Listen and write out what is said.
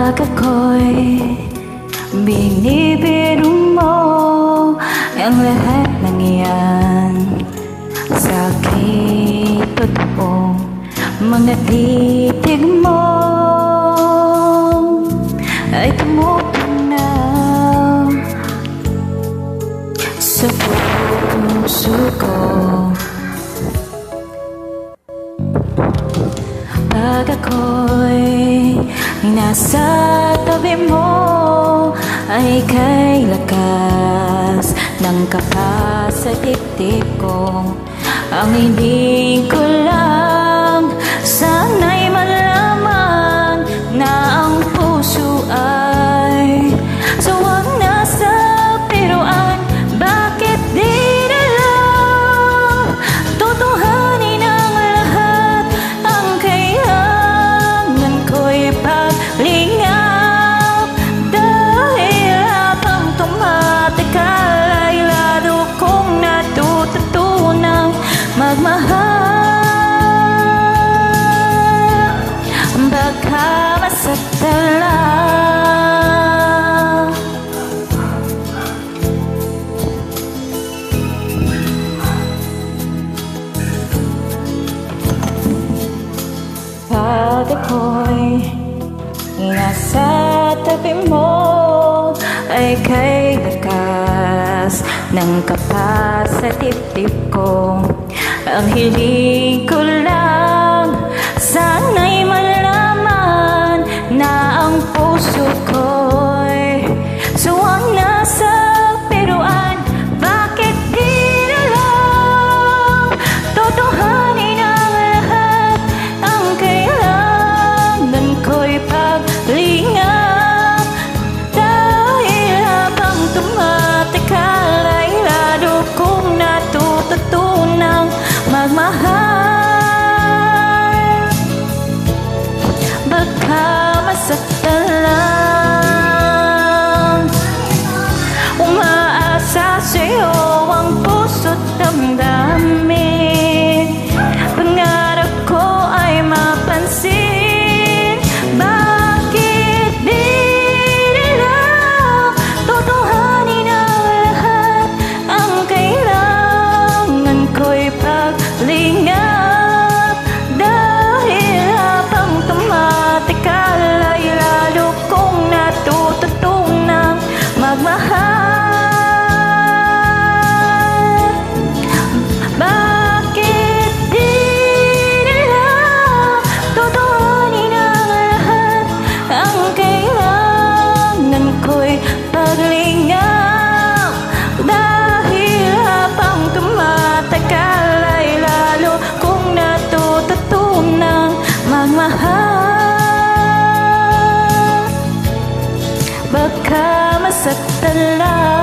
Pag ako'y binibiro mo ang lahat ng iyan, sa aking totoo mga titig mo ay tumutunaw sa puso ko. Pag ako'y nasa tabi mo ay kay lakas ng kapas sa dibdib ko. Ang hiling ko lang sana'y malaman na ang puso ay sawang nasa biruan. Bakit di na lang tutuhanin ang lahat? Ang kailangan ko'y paglingap, dahil habang tumatakal ay lalo kong natututunang magmahal. Baka masaktan lang. Pag ako'y nasa tabi mo ay kay lakas ng kapas sa dibdib ko. Ang hiling ko lang sana'y malaman na ang puso ko'y suwang nasa biruan. Bakit di na lang tutuhanin ang lahat? Ang kailangan ko'y paglingap, dahil habang tumatakal ay lalo kong natututunang magmahal. Baka masaktan lang. Umaasa sa'yo ang puso't damdamin. Pangarap ko ay mapansin. Bakit di na lang tutuhanin ang lahat? Ang kailangan ko'y paglingap, dahil habang tumatakal ay lalo kong natututunang magmahal. Bakit di na lang tutuhanin ang lahat? Ang kailangan ko'y paglingap, dahil habang tumatagal ay lalo kong natututunang magmahal. Baka masaktan lang.